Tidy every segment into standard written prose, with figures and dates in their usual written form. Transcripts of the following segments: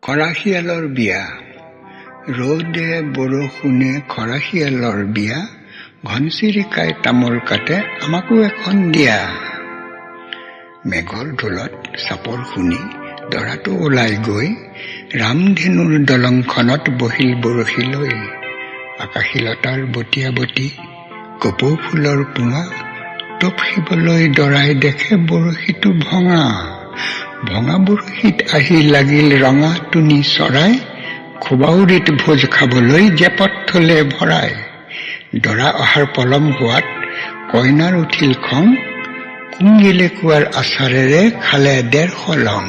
খৰাশিয়ালৰ বিয়া। ৰ'দে বৰষুণে খৰাশিয়ালৰ বিয়া, ঘনচিৰিকাই তামোল কাটে আমাকো এখন দিয়া। মেঘৰ ঢোলত চাপৰ শুনি দৰাটো ওলাই গৈ ৰামধেনুৰ দলংখনত বহিল বৰশী লৈ। আকাশীলতাৰ বতিয়া বতি কপৌ ফুলৰ পোঙা, টোপ শিবলৈ দৰাই দেখে বৰশীটো ভঙা। ভঙা বৰশীত আহি লাগিল ৰঙা টুনি চৰাই, খোবাউৰিত ভোজ খাবলৈ জেপত থলে ভৰাই। দৰা অহাৰ পলম হোৱাত কইনাৰ উঠিল খং, কুংগিলেকুৱাৰ আচাৰেৰে খালে ১৫০ লং।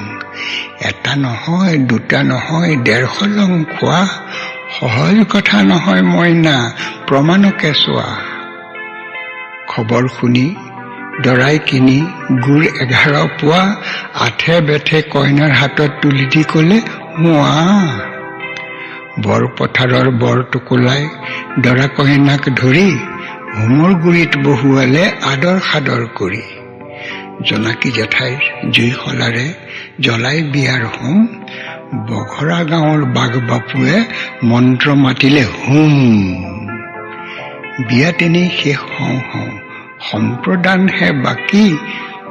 এটা নহয় দুটা নহয় ১৫০ লং খোৱা, সহজ কথা নহয় মইনা প্ৰমাণকে চোৱা। খবৰ শুনি দৰাই কিনি গুড় ১১ পোৱা, আঠে বেঠে কইনাৰ হাতত তুলি দি কলে মোৱা। বৰপথাৰৰ বৰটোকোলাই দৰা কইনাক ধৰি হোমৰ গুৰিত বহুৱালে আদৰ সাদৰ কৰি। জোনাকী জেঠাইৰ জুইশলাৰে জ্বলাই বিয়াৰ হোম, বঘৰা গাঁৱৰ বাঘ বাপুৱে মন্ত্ৰ মাতিলে হুম। বিয়া তেনেই শেষ হওঁ হওঁ, সম্প্ৰদানহে বাকী,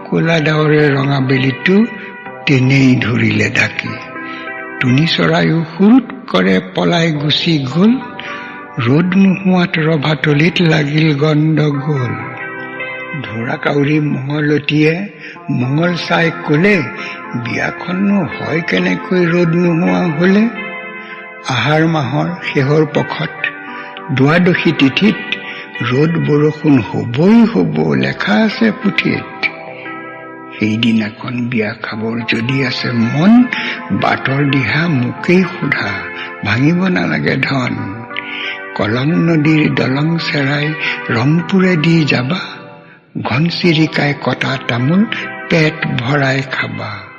কলা ডাৱৰে ৰঙা বেলিটো তেনেই ধৰিলে ঢাকি। টুনি চৰায়ো সুৰুত কৰে পলাই গুচি গল, ৰ'দ নোহোৱাত ৰভাতলিত লাগিল গণ্ডগোল। ঢোঁৰাকাউৰী মঙলতীয়ে মঙল চাই কলে, বিয়াখননো হয় কেনেকৈ ৰ'দ নোহোৱা হলে। আহাৰ মাহৰ শেহৰ পখত দুৱাদশী তিথিত ৰ'দ বৰষুণ হবই হব, লেখা আছে পুথিত। সেইদিনাখন বিয়া খাবৰ যদি আছে মন, বাটৰ দিহা মোকেই সোধা, ভাঙিব নালাগে ধন। কলং নদীৰ দলং চেৰাই ৰংপুৰে দি যাবা, ঘনচিৰিকাই কটা তামোল পেট ভৰাই খাবা।